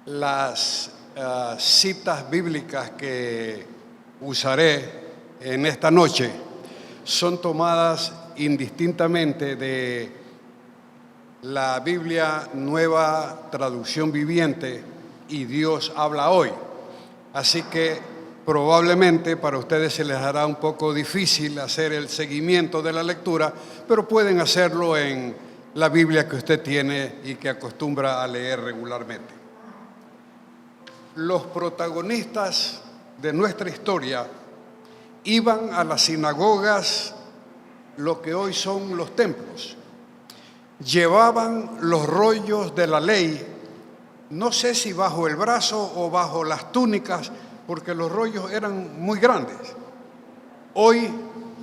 Las citas bíblicas que usaré en esta noche son tomadas indistintamente de la Biblia Nueva Traducción Viviente y Dios habla hoy. Así que probablemente para ustedes se les hará un poco difícil hacer el seguimiento de la lectura, pero pueden hacerlo en la Biblia que usted tiene y que acostumbra a leer regularmente. Los protagonistas de nuestra historia iban a las sinagogas, lo que hoy son los templos. Llevaban los rollos de la ley, no sé si bajo el brazo o bajo las túnicas, porque los rollos eran muy grandes. Hoy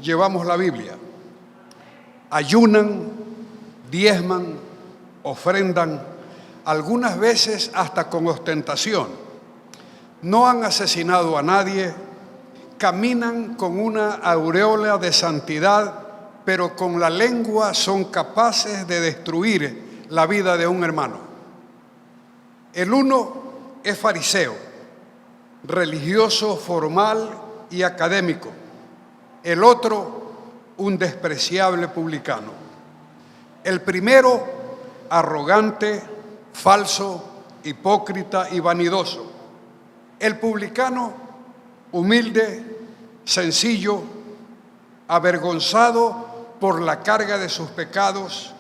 llevamos la Biblia. Ayunan, diezman, ofrendan, algunas veces hasta con ostentación. No han asesinado a nadie, caminan con una aureola de santidad, pero con la lengua son capaces de destruir la vida de un hermano. El uno es fariseo, religioso, formal y académico. El otro, un despreciable publicano. El primero, arrogante, falso, hipócrita y vanidoso. El publicano, humilde, sencillo, avergonzado por la carga de sus pecados,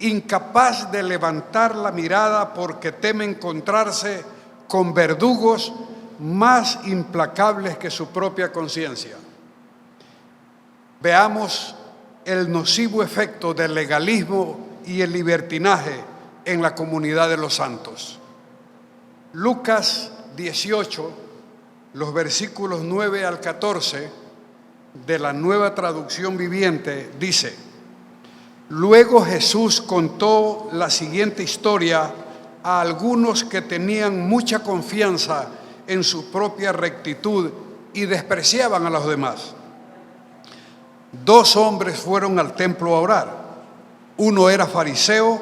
incapaz de levantar la mirada porque teme encontrarse con verdugos más implacables que su propia conciencia. Veamos el nocivo efecto del legalismo y el libertinaje en la comunidad de los santos. Lucas 18, los versículos 9 al 14 de la Nueva Traducción Viviente dice: Luego Jesús contó la siguiente historia a algunos que tenían mucha confianza en su propia rectitud y despreciaban a los demás. Dos hombres fueron al templo a orar. Uno era fariseo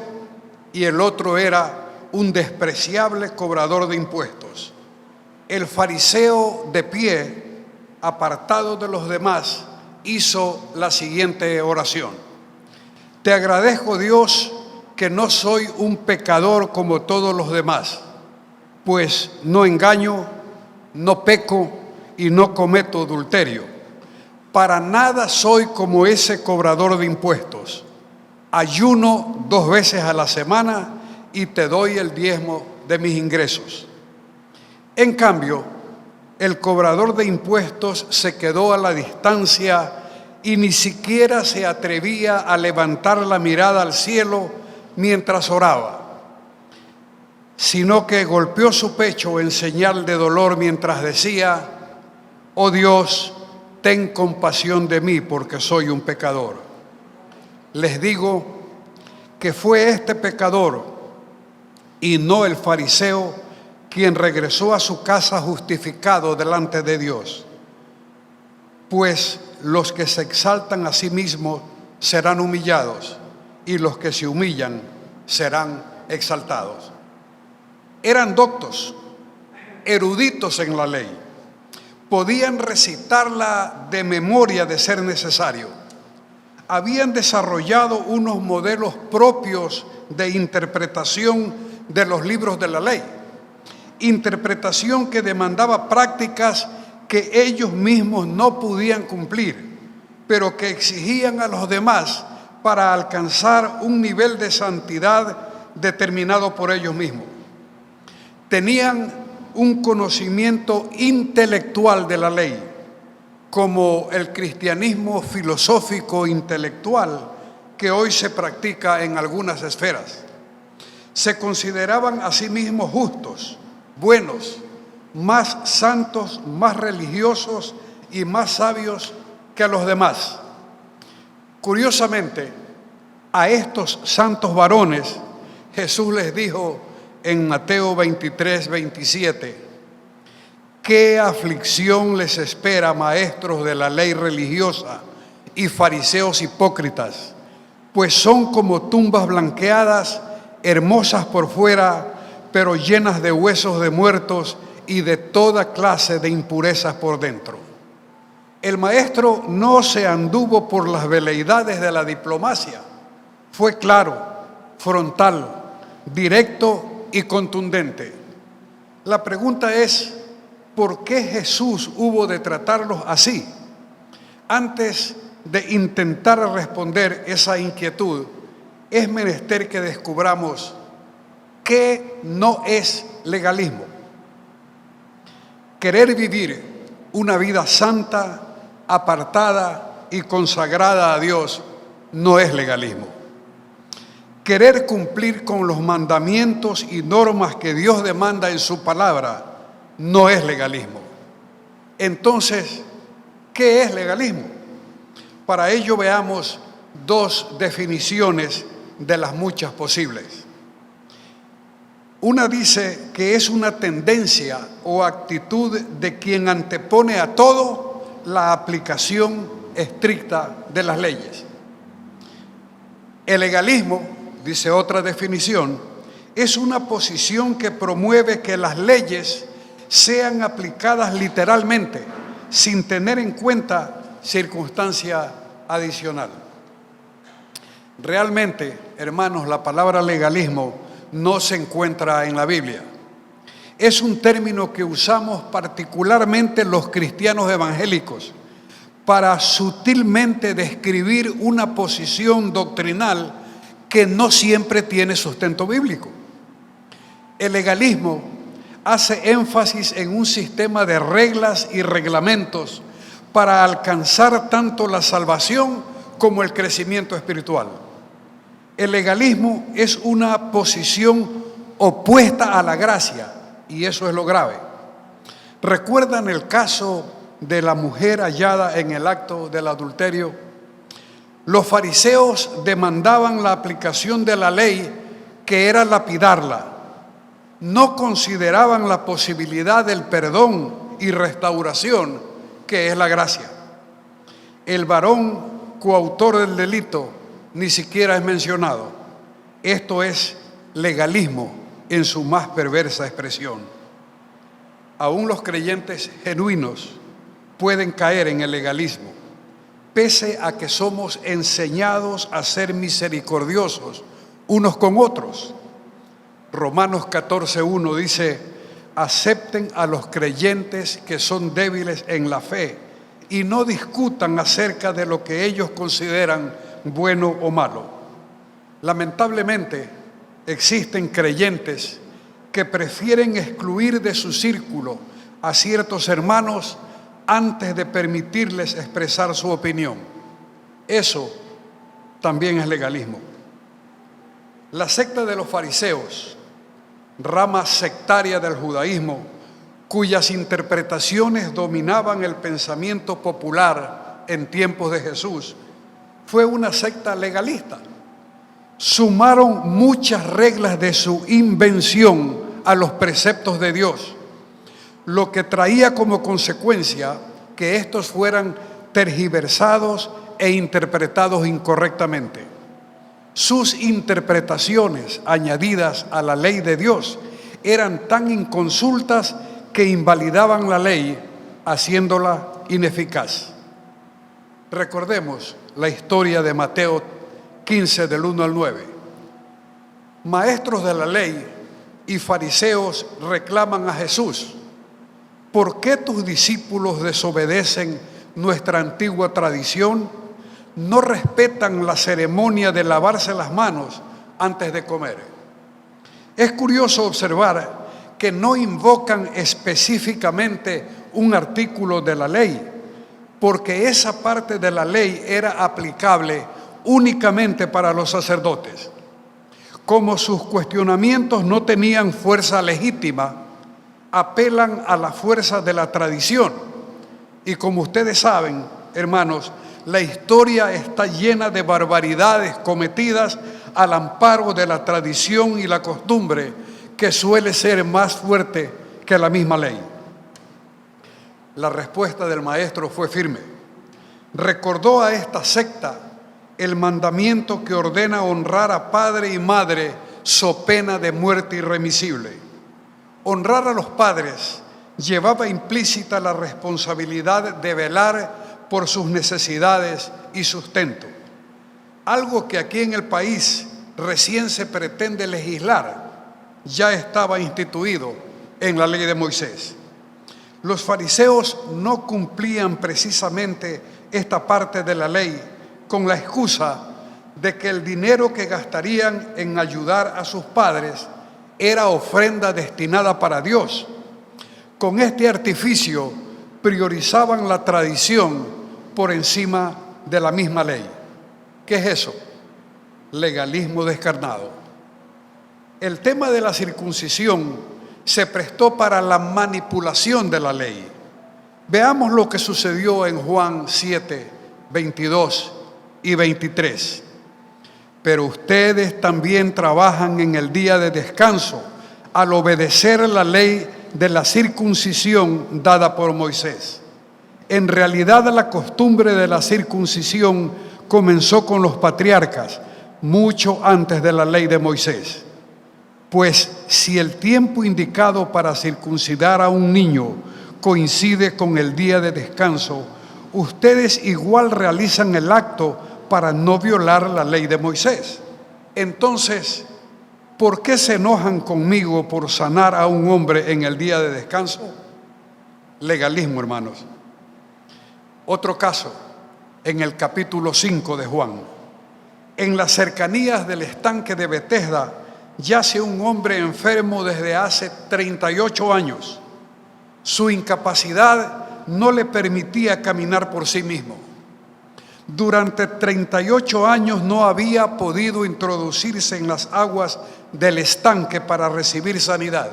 y el otro era un despreciable cobrador de impuestos. El fariseo, de pie, apartado de los demás, hizo la siguiente oración: Te agradezco, Dios, que no soy un pecador como todos los demás, pues no engaño, no peco y no cometo adulterio. Para nada soy como ese cobrador de impuestos. Ayuno 2 veces a la semana y te doy el diezmo de mis ingresos. En cambio, el cobrador de impuestos se quedó a la distancia y ni siquiera se atrevía a levantar la mirada al cielo mientras oraba, sino que golpeó su pecho en señal de dolor mientras decía: Oh Dios, ten compasión de mí porque soy un pecador. Les digo que fue este pecador y no el fariseo quien regresó a su casa justificado delante de Dios. Pues los que se exaltan a sí mismos serán humillados y los que se humillan serán exaltados. Eran doctos, eruditos en la ley. Podían recitarla de memoria de ser necesario. Habían desarrollado unos modelos propios de interpretación de los libros de la ley. Interpretación que demandaba prácticas que ellos mismos no podían cumplir, pero que exigían a los demás para alcanzar un nivel de santidad determinado por ellos mismos. Tenían un conocimiento intelectual de la ley, como el cristianismo filosófico intelectual que hoy se practica en algunas esferas. Se consideraban a sí mismos justos, buenos, más santos, más religiosos y más sabios que a los demás. Curiosamente, a estos santos varones Jesús les dijo en Mateo 23, 27: ¿Qué aflicción les espera, maestros de la ley religiosa y fariseos hipócritas? Pues son como tumbas blanqueadas, hermosas por fuera, pero llenas de huesos de muertos y de toda clase de impurezas por dentro. El maestro no se anduvo por las veleidades de la diplomacia. Fue claro, frontal, directo y contundente. La pregunta es, ¿por qué Jesús hubo de tratarlos así? Antes de intentar responder esa inquietud, es menester que descubramos qué no es legalismo. Querer vivir una vida santa, apartada y consagrada a Dios no es legalismo. Querer cumplir con los mandamientos y normas que Dios demanda en su palabra no es legalismo. Entonces, ¿qué es legalismo? Para ello veamos dos definiciones de las muchas posibles. Una dice que es una tendencia o actitud de quien antepone a todo la aplicación estricta de las leyes. El legalismo, dice otra definición, es una posición que promueve que las leyes sean aplicadas literalmente, sin tener en cuenta circunstancia adicional. Realmente, hermanos, la palabra legalismo no se encuentra en la Biblia. Es un término que usamos particularmente los cristianos evangélicos para sutilmente describir una posición doctrinal que no siempre tiene sustento bíblico. El legalismo hace énfasis en un sistema de reglas y reglamentos para alcanzar tanto la salvación como el crecimiento espiritual. El legalismo es una posición opuesta a la gracia, y eso es lo grave. ¿Recuerdan el caso de la mujer hallada en el acto del adulterio? Los fariseos demandaban la aplicación de la ley, que era lapidarla. No consideraban la posibilidad del perdón y restauración, que es la gracia. El varón coautor del delito ni siquiera es mencionado. Esto es legalismo en su más perversa expresión. Aún los creyentes genuinos pueden caer en el legalismo, pese a que somos enseñados a ser misericordiosos unos con otros. Romanos 14:1 dice: acepten a los creyentes que son débiles en la fe y no discutan acerca de lo que ellos consideran bueno o malo. Lamentablemente, existen creyentes que prefieren excluir de su círculo a ciertos hermanos antes de permitirles expresar su opinión. Eso también es legalismo. La secta de los fariseos, rama sectaria del judaísmo, cuyas interpretaciones dominaban el pensamiento popular en tiempos de Jesús, fue una secta legalista. Sumaron muchas reglas de su invención a los preceptos de Dios, lo que traía como consecuencia que estos fueran tergiversados e interpretados incorrectamente. Sus interpretaciones añadidas a la ley de Dios eran tan inconsultas que invalidaban la ley, haciéndola ineficaz. Recordemos la historia de Mateo 15, del 1 al 9. Maestros de la ley y fariseos reclaman a Jesús: ¿por qué tus discípulos desobedecen nuestra antigua tradición? No respetan la ceremonia de lavarse las manos antes de comer. Es curioso observar que no invocan específicamente un artículo de la ley, porque esa parte de la ley era aplicable únicamente para los sacerdotes. Como sus cuestionamientos no tenían fuerza legítima, apelan a la fuerza de la tradición. Y como ustedes saben, hermanos, la historia está llena de barbaridades cometidas al amparo de la tradición y la costumbre, que suele ser más fuerte que la misma ley. La respuesta del maestro fue firme. Recordó a esta secta el mandamiento que ordena honrar a padre y madre so pena de muerte irremisible. Honrar a los padres llevaba implícita la responsabilidad de velar por sus necesidades y sustento, algo que aquí en el país recién se pretende legislar, ya estaba instituido en la ley de Moisés. Los fariseos no cumplían precisamente esta parte de la ley con la excusa de que el dinero que gastarían en ayudar a sus padres era ofrenda destinada para Dios. Con este artificio priorizaban la tradición por encima de la misma ley. ¿Qué es eso? Legalismo descarnado. El tema de la circuncisión se prestó para la manipulación de la ley. Veamos lo que sucedió en Juan 7, 22 y 23. Pero ustedes también trabajan en el día de descanso al obedecer la ley de la circuncisión dada por Moisés. En realidad, la costumbre de la circuncisión comenzó con los patriarcas, mucho antes de la ley de Moisés. Pues si el tiempo indicado para circuncidar a un niño coincide con el día de descanso, ustedes igual realizan el acto para no violar la ley de Moisés. Entonces, ¿por qué se enojan conmigo por sanar a un hombre en el día de descanso? Legalismo, hermanos. Otro caso, en el capítulo 5 de Juan. En las cercanías del estanque de Betesda yace un hombre enfermo desde hace 38 años. Su incapacidad no le permitía caminar por sí mismo. Durante 38 años no había podido introducirse en las aguas del estanque para recibir sanidad.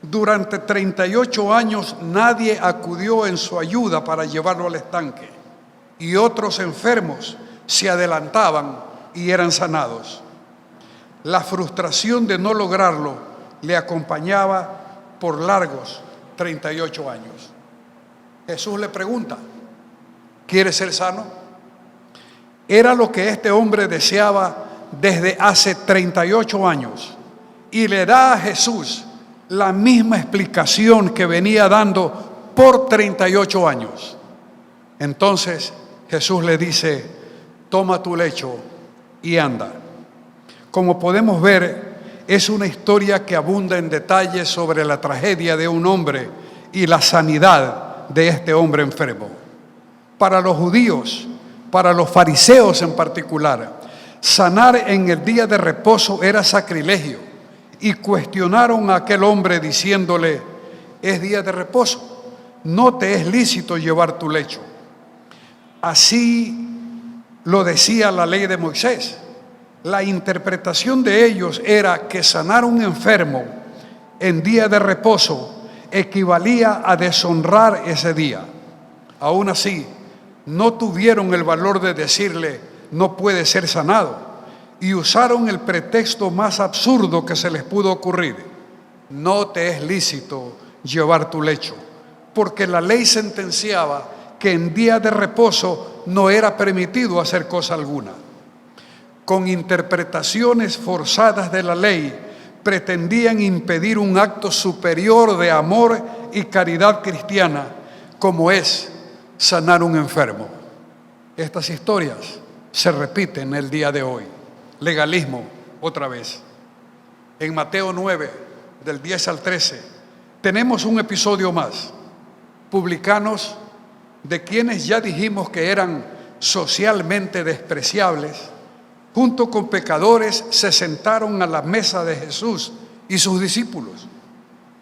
Durante 38 años nadie acudió en su ayuda para llevarlo al estanque, y otros enfermos se adelantaban y eran sanados. La frustración de no lograrlo le acompañaba por largos 38 años. Jesús le pregunta: ¿quieres ser sano? Era lo que este hombre deseaba desde hace 38 años, y le da a Jesús la misma explicación que venía dando por 38 años. Entonces Jesús le dice: toma tu lecho y anda. Como podemos ver, es una historia que abunda en detalles sobre la tragedia de un hombre y la sanidad de este hombre enfermo. Para los judíos, para los fariseos en particular, sanar en el día de reposo era sacrilegio, y cuestionaron a aquel hombre diciéndole: es día de reposo, no te es lícito llevar tu lecho. Así lo decía la ley de Moisés. La interpretación de ellos era que sanar a un enfermo en día de reposo equivalía a deshonrar ese día. Aún así, no tuvieron el valor de decirle: no puede ser sanado, y usaron el pretexto más absurdo que se les pudo ocurrir: no te es lícito llevar tu lecho, porque la ley sentenciaba que en día de reposo no era permitido hacer cosa alguna. Con interpretaciones forzadas de la ley, pretendían impedir un acto superior de amor y caridad cristiana, como es sanar un enfermo. Estas historias se repiten el día de hoy. Legalismo, otra vez. En Mateo 9, del 10 al 13, tenemos un episodio más. Publicanos, de quienes ya dijimos que eran socialmente despreciables, junto con pecadores se sentaron a la mesa de Jesús y sus discípulos.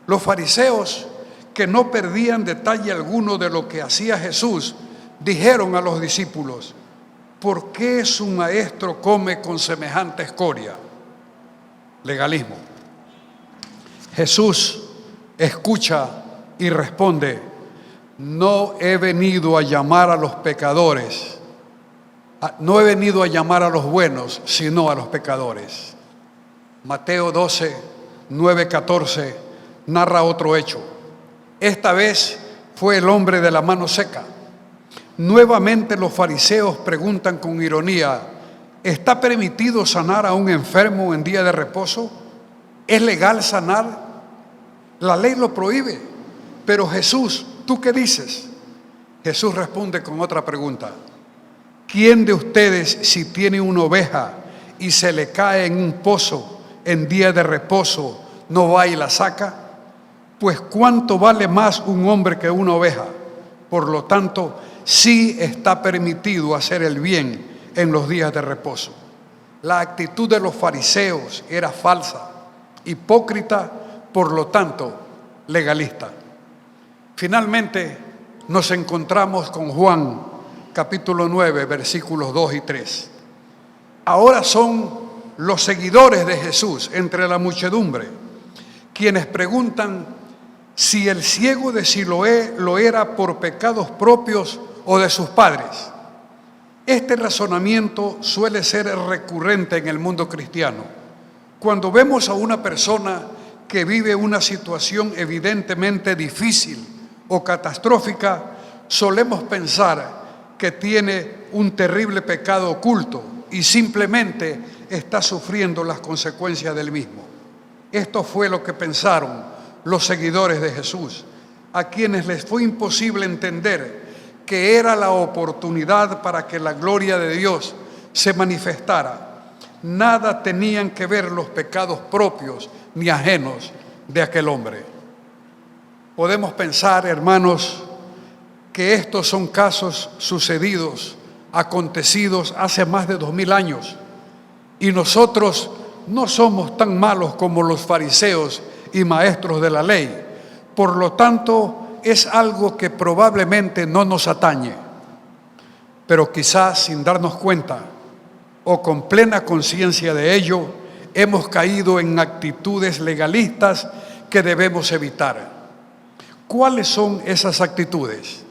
Los fariseos, que no perdían detalle alguno de lo que hacía Jesús, dijeron a los discípulos: ¿por qué su maestro come con semejante escoria? Legalismo. Jesús escucha y responde: no he venido a llamar a los pecadores, no he venido a llamar a los buenos, sino a los pecadores. Mateo 12, 9, 14 narra otro hecho. Esta vez fue el hombre de la mano seca. Nuevamente los fariseos preguntan con ironía: ¿está permitido sanar a un enfermo en día de reposo? ¿Es legal sanar? La ley lo prohíbe. Pero Jesús, ¿tú qué dices? Jesús responde con otra pregunta. ¿Quién de ustedes, si tiene una oveja y se le cae en un pozo en día de reposo, no va y la saca? Pues ¿cuánto vale más un hombre que una oveja? Por lo tanto, sí está permitido hacer el bien en los días de reposo. La actitud de los fariseos era falsa, hipócrita, por lo tanto, legalista. Finalmente, nos encontramos con Juan, capítulo 9, versículos 2 y 3. Ahora son los seguidores de Jesús entre la muchedumbre quienes preguntan si el ciego de Siloé lo era por pecados propios o de sus padres. Este razonamiento suele ser recurrente en el mundo cristiano. Cuando vemos a una persona que vive una situación evidentemente difícil o catastrófica, solemos pensar que tiene un terrible pecado oculto y simplemente está sufriendo las consecuencias del mismo. Esto fue lo que pensaron los seguidores de Jesús, a quienes les fue imposible entender que era la oportunidad para que la gloria de Dios se manifestara. Nada tenían que ver los pecados propios ni ajenos de aquel hombre. Podemos pensar, hermanos, que estos son casos sucedidos, acontecidos hace más de 2000 años, y nosotros no somos tan malos como los fariseos y maestros de la ley. Por lo tanto, es algo que probablemente no nos atañe, pero quizás sin darnos cuenta o con plena conciencia de ello, hemos caído en actitudes legalistas que debemos evitar. ¿Cuáles son esas actitudes?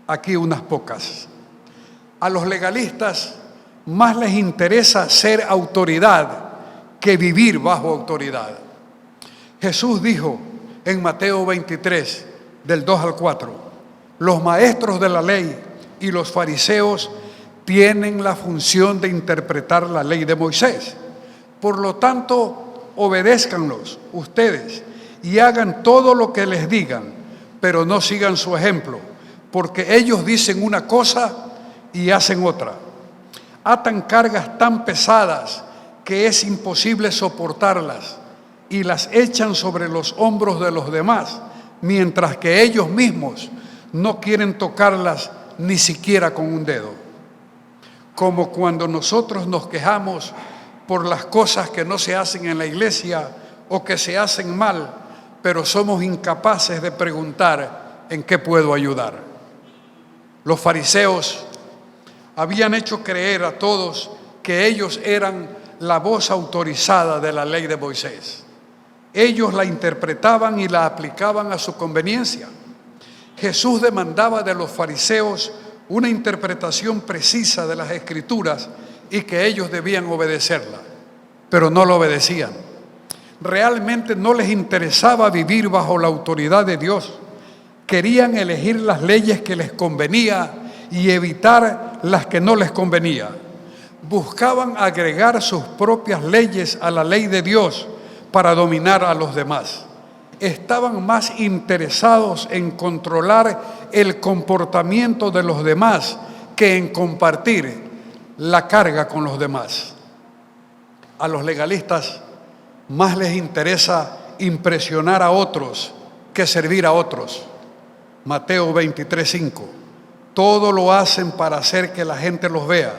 Aquí unas pocas. A los legalistas más les interesa ser autoridad que vivir bajo autoridad. Jesús dijo en Mateo 23, del 2 al 4, los maestros de la ley y los fariseos tienen la función de interpretar la ley de Moisés. Por lo tanto, obedézcanlos ustedes y hagan todo lo que les digan, pero no sigan su ejemplo, porque ellos dicen una cosa y hacen otra. Atan cargas tan pesadas que es imposible soportarlas y las echan sobre los hombros de los demás, mientras que ellos mismos no quieren tocarlas ni siquiera con un dedo. Como cuando nosotros nos quejamos por las cosas que no se hacen en la iglesia o que se hacen mal, pero somos incapaces de preguntar en qué puedo ayudar. Los fariseos habían hecho creer a todos que ellos eran la voz autorizada de la ley de Moisés. Ellos la interpretaban y la aplicaban a su conveniencia. Jesús demandaba de los fariseos una interpretación precisa de las Escrituras y que ellos debían obedecerla, pero no lo obedecían. Realmente no les interesaba vivir bajo la autoridad de Dios. Querían elegir las leyes que les convenía y evitar las que no les convenía. Buscaban agregar sus propias leyes a la ley de Dios para dominar a los demás. Estaban más interesados en controlar el comportamiento de los demás que en compartir la carga con los demás. A los legalistas más les interesa impresionar a otros que servir a otros. Mateo 23:5. Todo lo hacen para hacer que la gente los vea.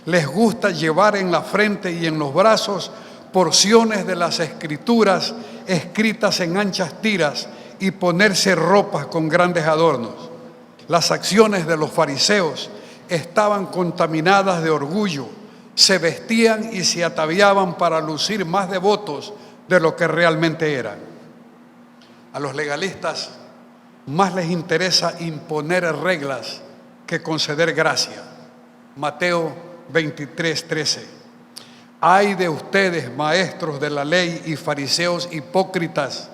Les gusta llevar en la frente y en los brazos porciones de las Escrituras escritas en anchas tiras y ponerse ropas con grandes adornos. Las acciones de los fariseos estaban contaminadas de orgullo. Se vestían y se ataviaban para lucir más devotos de lo que realmente eran. A los legalistas más les interesa imponer reglas que conceder gracia. Mateo 23:13. Ay de ustedes, maestros de la ley y fariseos hipócritas,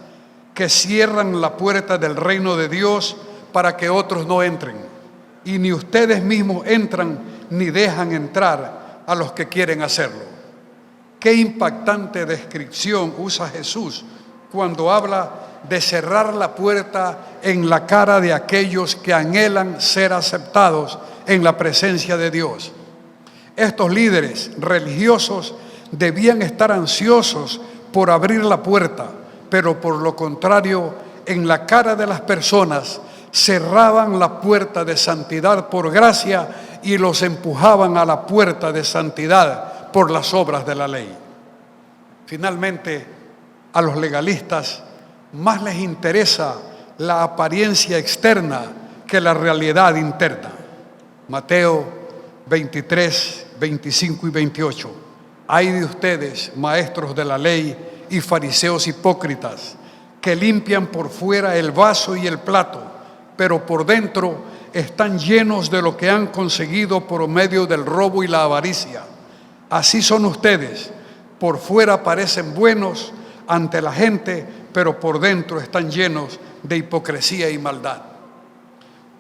que cierran la puerta del reino de Dios para que otros no entren, y ni ustedes mismos entran ni dejan entrar a los que quieren hacerlo. Qué impactante descripción usa Jesús cuando habla de cerrar la puerta en la cara de aquellos que anhelan ser aceptados en la presencia de Dios. Estos líderes religiosos debían estar ansiosos por abrir la puerta, pero por lo contrario, en la cara de las personas cerraban la puerta de santidad por gracia y los empujaban a la puerta de santidad por las obras de la ley. Finalmente, a los legalistas más les interesa la apariencia externa que la realidad interna. Mateo 23, 25 y 28. Ay de ustedes, maestros de la ley y fariseos hipócritas, que limpian por fuera el vaso y el plato, pero por dentro están llenos de lo que han conseguido por medio del robo y la avaricia. Así son ustedes, por fuera parecen buenos ante la gente, pero por dentro están llenos de hipocresía y maldad.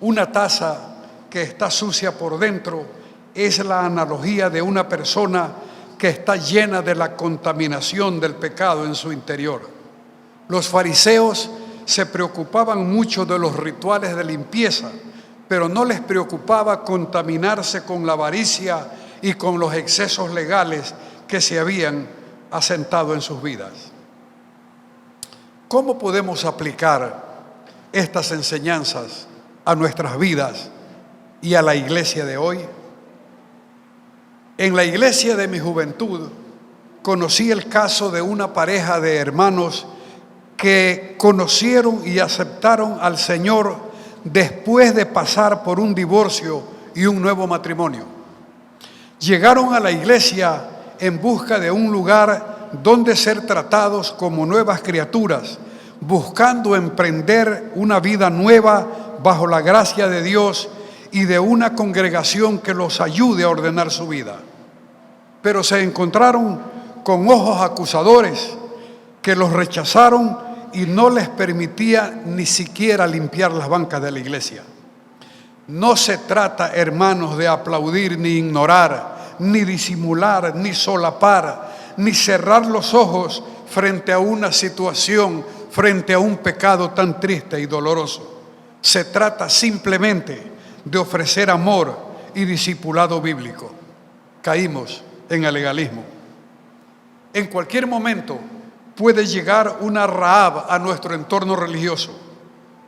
Una taza que está sucia por dentro es la analogía de una persona que está llena de la contaminación del pecado en su interior. Los fariseos se preocupaban mucho de los rituales de limpieza, pero no les preocupaba contaminarse con la avaricia y con los excesos legales que se habían asentado en sus vidas. ¿Cómo podemos aplicar estas enseñanzas a nuestras vidas y a la iglesia de hoy? En la iglesia de mi juventud conocí el caso de una pareja de hermanos que conocieron y aceptaron al Señor después de pasar por un divorcio y un nuevo matrimonio. Llegaron a la iglesia en busca de un lugar donde ser tratados como nuevas criaturas, buscando emprender una vida nueva bajo la gracia de Dios y de una congregación que los ayude a ordenar su vida. Pero se encontraron con ojos acusadores que los rechazaron y no les permitía ni siquiera limpiar las bancas de la iglesia. No se trata, hermanos, de aplaudir ni ignorar, ni disimular, ni solapar, ni cerrar los ojos frente a una situación, frente a un pecado tan triste y doloroso. Se trata simplemente de ofrecer amor y discipulado bíblico. Caímos en el legalismo. En cualquier momento puede llegar una Rahab a nuestro entorno religioso.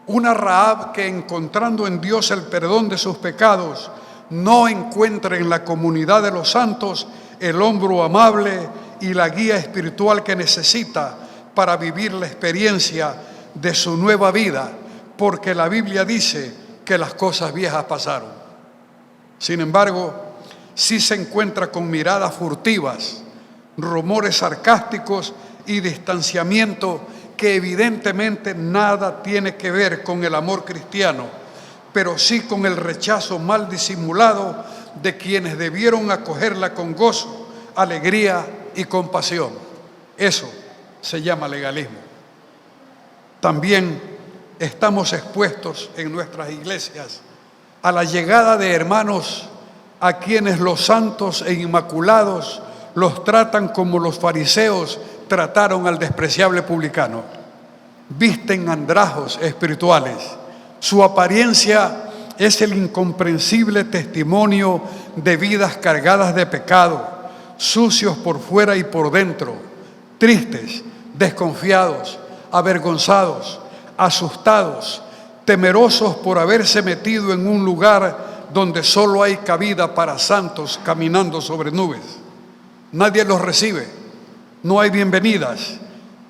Una Rahab que, encontrando en Dios el perdón de sus pecados, no encuentra en la comunidad de los santos el hombro amable y la guía espiritual que necesita para vivir la experiencia de su nueva vida, porque la Biblia dice que las cosas viejas pasaron. Sin embargo, sí se encuentra con miradas furtivas, rumores sarcásticos y distanciamiento que evidentemente nada tiene que ver con el amor cristiano, pero sí con el rechazo mal disimulado de quienes debieron acogerla con gozo, alegría y compasión. Eso se llama legalismo. También estamos expuestos en nuestras iglesias a la llegada de hermanos a quienes los santos e inmaculados los tratan como los fariseos trataron al despreciable publicano. Visten andrajos espirituales. Su apariencia es el incomprensible testimonio de vidas cargadas de pecado, sucios por fuera y por dentro, tristes, desconfiados, avergonzados, asustados, temerosos por haberse metido en un lugar donde solo hay cabida para santos caminando sobre nubes. Nadie los recibe, no hay bienvenidas,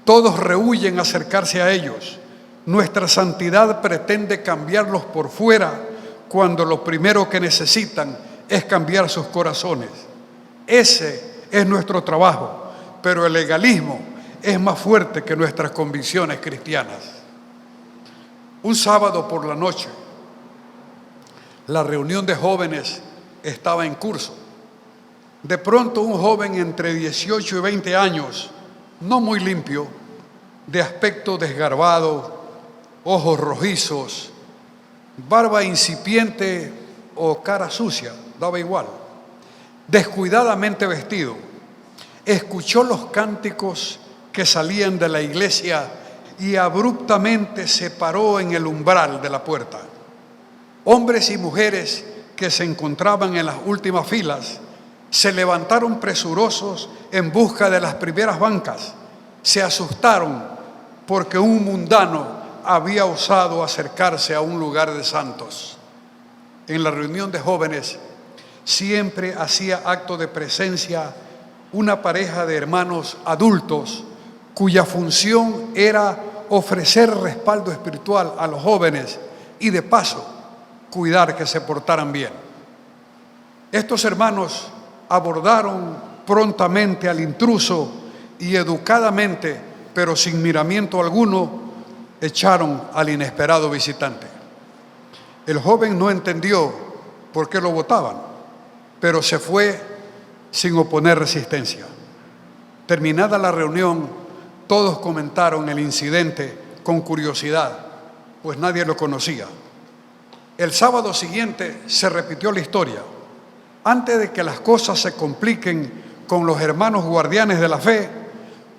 todos rehúyen acercarse a ellos. Nuestra santidad pretende cambiarlos por fuera cuando lo primero que necesitan es cambiar sus corazones. Ese es nuestro trabajo, pero el legalismo es más fuerte que nuestras convicciones cristianas. Un sábado por la noche, la reunión de jóvenes estaba en curso. De pronto un joven entre 18 y 20 años, no muy limpio, de aspecto desgarbado, ojos rojizos, barba incipiente o cara sucia, daba igual, descuidadamente vestido, escuchó los cánticos que salían de la iglesia y abruptamente se paró en el umbral de la puerta. Hombres y mujeres que se encontraban en las últimas filas se levantaron presurosos en busca de las primeras bancas. Se asustaron porque un mundano había osado acercarse a un lugar de santos. En la reunión de jóvenes siempre hacía acto de presencia una pareja de hermanos adultos cuya función era ofrecer respaldo espiritual a los jóvenes y de paso cuidar que se portaran bien. Estos hermanos abordaron prontamente al intruso y educadamente, pero sin miramiento alguno, echaron al inesperado visitante. El joven no entendió por qué lo botaban, pero se fue sin oponer resistencia. Terminada la reunión, todos comentaron el incidente con curiosidad, pues nadie lo conocía. El sábado siguiente se repitió la historia. Antes de que las cosas se compliquen con los hermanos guardianes de la fe,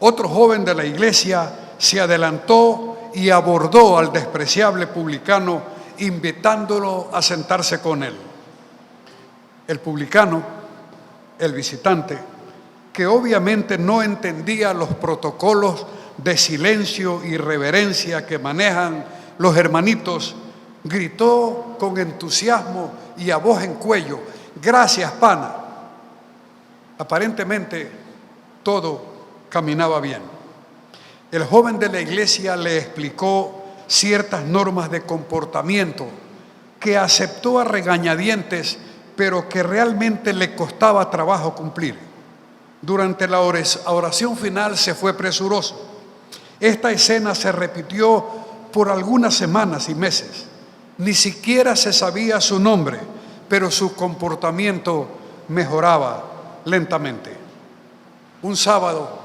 otro joven de la iglesia se adelantó y abordó al despreciable publicano, invitándolo a sentarse con él. El publicano, el visitante, que obviamente no entendía los protocolos de silencio y reverencia que manejan los hermanitos, gritó con entusiasmo y a voz en cuello: «Gracias, pana». Aparentemente todo caminaba bien. El joven de la iglesia le explicó ciertas normas de comportamiento que aceptó a regañadientes, pero que realmente le costaba trabajo cumplir. Durante la oración final se fue presuroso. Esta escena se repitió por algunas semanas y meses. Ni siquiera se sabía su nombre, pero su comportamiento mejoraba lentamente. Un sábado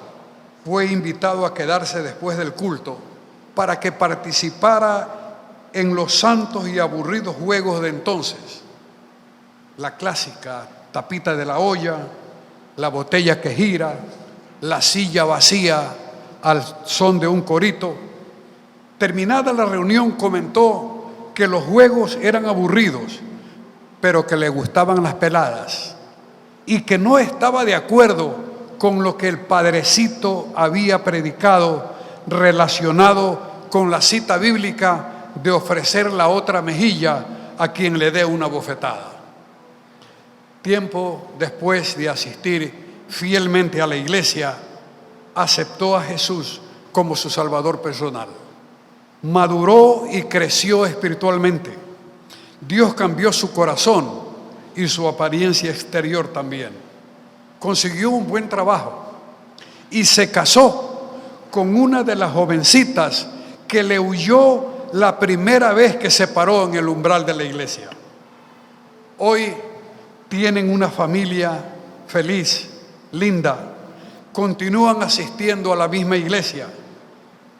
fue invitado a quedarse después del culto para que participara en los santos y aburridos juegos de entonces. La clásica tapita de la olla, la botella que gira, la silla vacía al son de un corito. Terminada la reunión, comentó que los juegos eran aburridos, pero que le gustaban las peladas y que no estaba de acuerdo con lo que el padrecito había predicado relacionado con la cita bíblica de ofrecer la otra mejilla a quien le dé una bofetada. Tiempo después de asistir fielmente a la iglesia, aceptó a Jesús como su Salvador personal. Maduró y creció espiritualmente. Dios cambió su corazón y su apariencia exterior también. Consiguió un buen trabajo y se casó con una de las jovencitas que le huyó la primera vez que se paró en el umbral de la iglesia. Hoy tienen una familia feliz, linda, continúan asistiendo a la misma iglesia.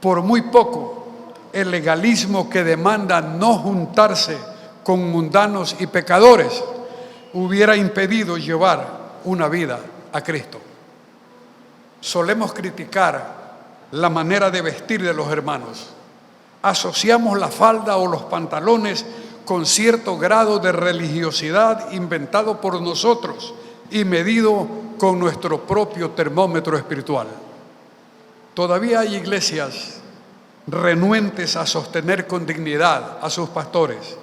Por muy poco, el legalismo que demanda no juntarse con mundanos y pecadores hubiera impedido llevar una vida a Cristo. Solemos criticar la manera de vestir de los hermanos. Asociamos la falda o los pantalones con cierto grado de religiosidad inventado por nosotros y medido con nuestro propio termómetro espiritual. Todavía hay iglesias renuentes a sostener con dignidad a sus pastores,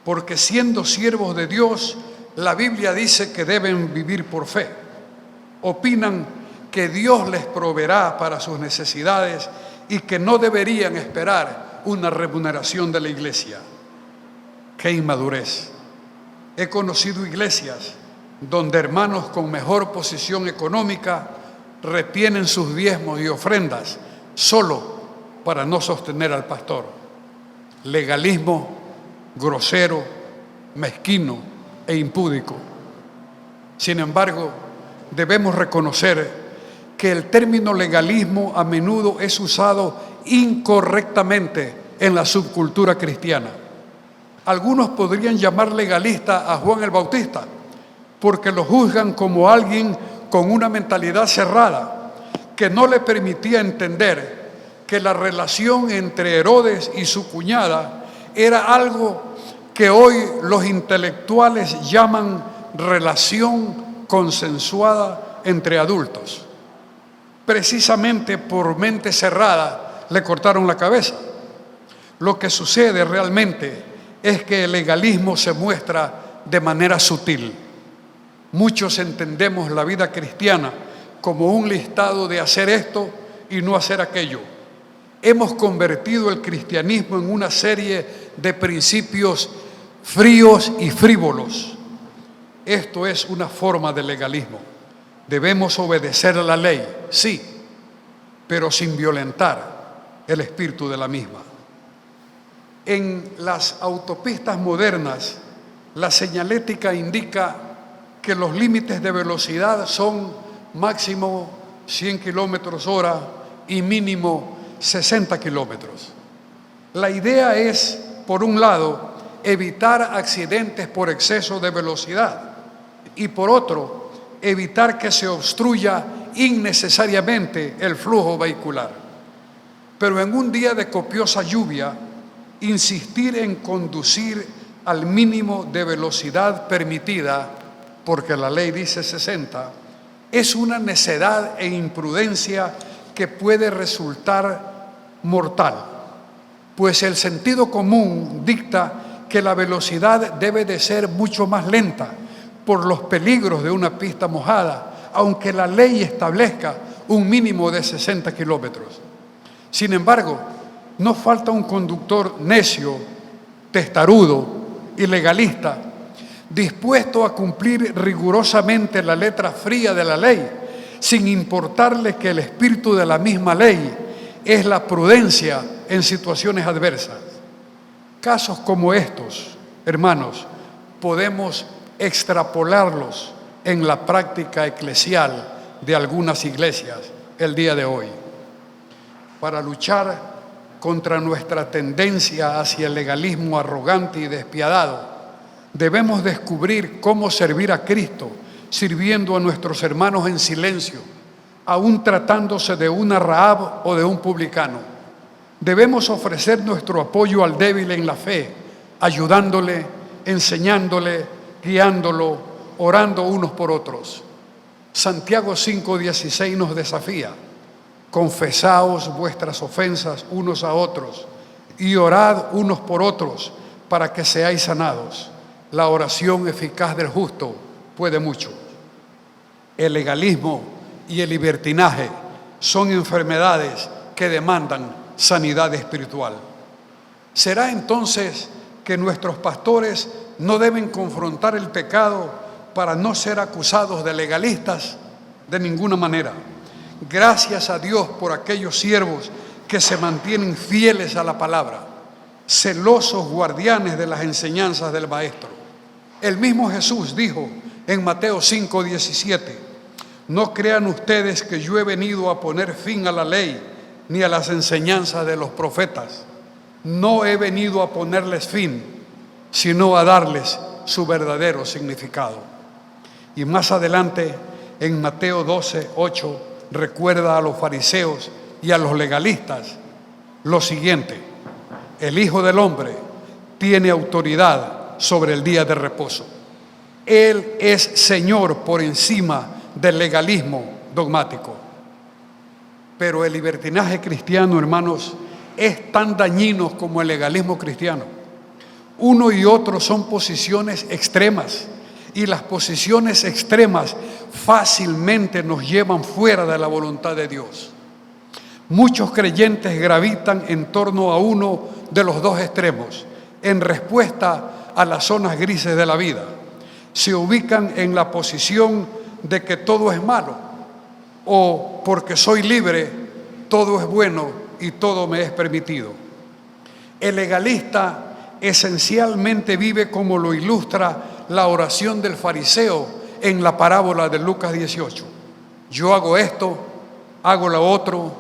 porque siendo siervos de Dios, la Biblia dice que deben vivir por fe. Opinan que Dios les proveerá para sus necesidades y que no deberían esperar una remuneración de la iglesia. ¡Qué inmadurez! He conocido iglesias donde hermanos con mejor posición económica retienen sus diezmos y ofrendas solo para no sostener al pastor. Legalismo grosero, mezquino e impúdico. Sin embargo, debemos reconocer que el término legalismo a menudo es usado incorrectamente en la subcultura cristiana. Algunos podrían llamar legalista a Juan el Bautista porque lo juzgan como alguien con una mentalidad cerrada que no le permitía entender que la relación entre Herodes y su cuñada era algo que hoy los intelectuales llaman relación consensuada entre adultos. Precisamente por mente cerrada le cortaron la cabeza. Lo que sucede realmente es que el legalismo se muestra de manera sutil. Muchos entendemos la vida cristiana como un listado de hacer esto y no hacer aquello. Hemos convertido el cristianismo en una serie de principios fríos y frívolos. Esto es una forma de legalismo. Debemos obedecer a la ley, sí, pero sin violentar el espíritu de la misma. En las autopistas modernas, la señalética indica que los límites de velocidad son máximo 100 kilómetros hora y mínimo 60 kilómetros. La idea es, por un lado, evitar accidentes por exceso de velocidad y por otro, evitar que se obstruya innecesariamente el flujo vehicular. Pero en un día de copiosa lluvia, insistir en conducir al mínimo de velocidad permitida, porque la ley dice 60, es una necedad e imprudencia que puede resultar mortal, pues el sentido común dicta que la velocidad debe de ser mucho más lenta por los peligros de una pista mojada, aunque la ley establezca un mínimo de 60 kilómetros. Sin embargo, no falta un conductor necio, testarudo y legalista, dispuesto a cumplir rigurosamente la letra fría de la ley, sin importarle que el espíritu de la misma ley es la prudencia en situaciones adversas. Casos como estos, hermanos, podemos extrapolarlos en la práctica eclesial de algunas iglesias el día de hoy. Para luchar contra nuestra tendencia hacia el legalismo arrogante y despiadado, debemos descubrir cómo servir a Cristo, sirviendo a nuestros hermanos en silencio, aún tratándose de una Rahab o de un publicano. Debemos ofrecer nuestro apoyo al débil en la fe, ayudándole, enseñándole, guiándolo, orando unos por otros. Santiago 5:16 nos desafía: confesaos vuestras ofensas unos a otros y orad unos por otros para que seáis sanados. La oración eficaz del justo puede mucho. El legalismo y el libertinaje son enfermedades que demandan sanidad espiritual. ¿Será entonces que nuestros pastores no deben confrontar el pecado para no ser acusados de legalistas? De ninguna manera. Gracias a Dios por aquellos siervos que se mantienen fieles a la palabra, celosos guardianes de las enseñanzas del Maestro. El mismo Jesús dijo en Mateo 5:17: no crean ustedes que yo he venido a poner fin a la ley ni a las enseñanzas de los profetas. No he venido a ponerles fin, sino a darles su verdadero significado. Y más adelante, en Mateo 12:8, recuerda a los fariseos y a los legalistas lo siguiente: el Hijo del Hombre tiene autoridad sobre el día de reposo. Él es Señor por encima del legalismo dogmático. Pero el libertinaje cristiano, hermanos, es tan dañino como el legalismo cristiano. Uno y otro son posiciones extremas, y las posiciones extremas fácilmente nos llevan fuera de la voluntad de Dios. Muchos creyentes gravitan en torno a uno de los dos extremos, en respuesta a las zonas grises de la vida. Se ubican en la posición de que todo es malo, o porque soy libre, todo es bueno y todo me es permitido. El legalista esencialmente vive como lo ilustra la oración del fariseo en la parábola de Lucas 18. Yo hago esto, hago lo otro,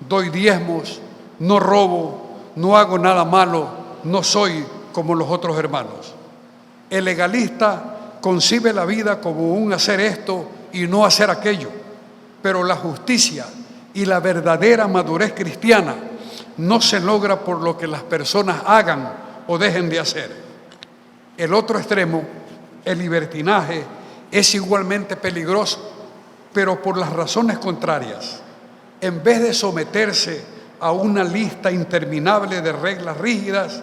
doy diezmos, no robo, no hago nada malo, no soy como los otros hermanos. El legalista concibe la vida como un hacer esto y no hacer aquello, pero la justicia Y la verdadera madurez cristiana no se logra por lo que las personas hagan o dejen de hacer. El otro extremo, el libertinaje, es igualmente peligroso, pero por las razones contrarias. En vez de someterse a una lista interminable de reglas rígidas,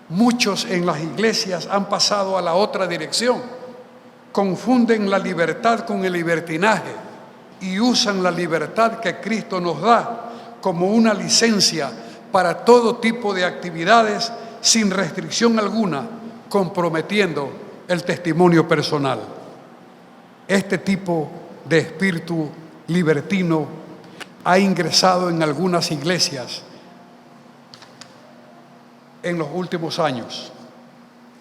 muchos en las iglesias han pasado a la otra dirección. Confunden la libertad con el libertinaje y usan la libertad que Cristo nos da como una licencia para todo tipo de actividades sin restricción alguna, comprometiendo el testimonio personal. Este tipo de espíritu libertino ha ingresado en algunas iglesias en los últimos años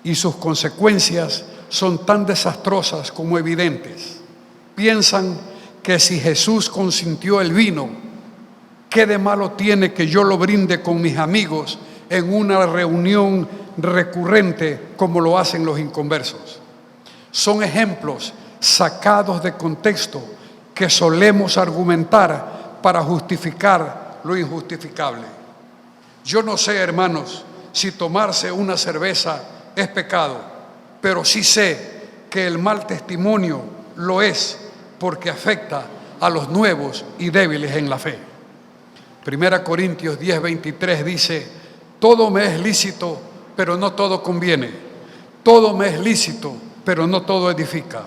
y sus consecuencias son tan desastrosas como evidentes. Piensan que si Jesús consintió el vino, ¿qué de malo tiene que yo lo brinde con mis amigos en una reunión recurrente como lo hacen los inconversos? Son ejemplos sacados de contexto que solemos argumentar para justificar lo injustificable. Yo no sé, hermanos, si tomarse una cerveza es pecado, pero sí sé que el mal testimonio lo es porque afecta a los nuevos y débiles en la fe. 1 Corintios 10:23 dice: todo me es lícito, pero no todo conviene. Todo me es lícito, pero no todo edifica.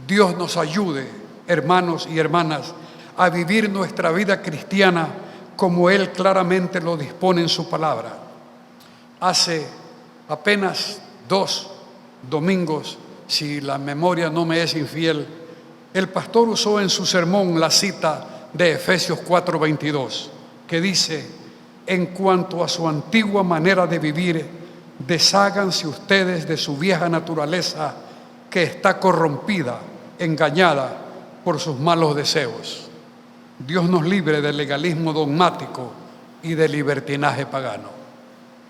Dios nos ayude, hermanos y hermanas, a vivir nuestra vida cristiana como Él claramente lo dispone en su palabra. Hace apenas 2 domingos, si la memoria no me es infiel, el pastor usó en su sermón la cita de Efesios 4:22, que dice: en cuanto a su antigua manera de vivir, desháganse ustedes de su vieja naturaleza que está corrompida, engañada por sus malos deseos. Dios nos libre del legalismo dogmático y del libertinaje pagano.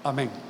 Amén.